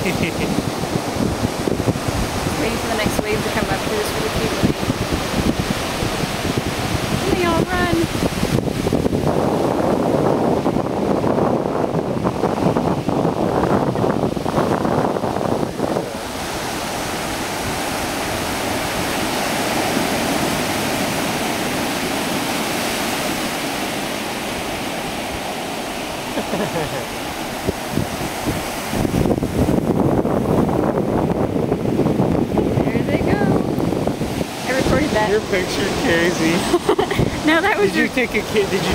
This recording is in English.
Waiting for the next wave to come up to this really cute lake. And they all run. There they go. I recorded that. Your picture, Casey. No, that was Did you take a kid? Did you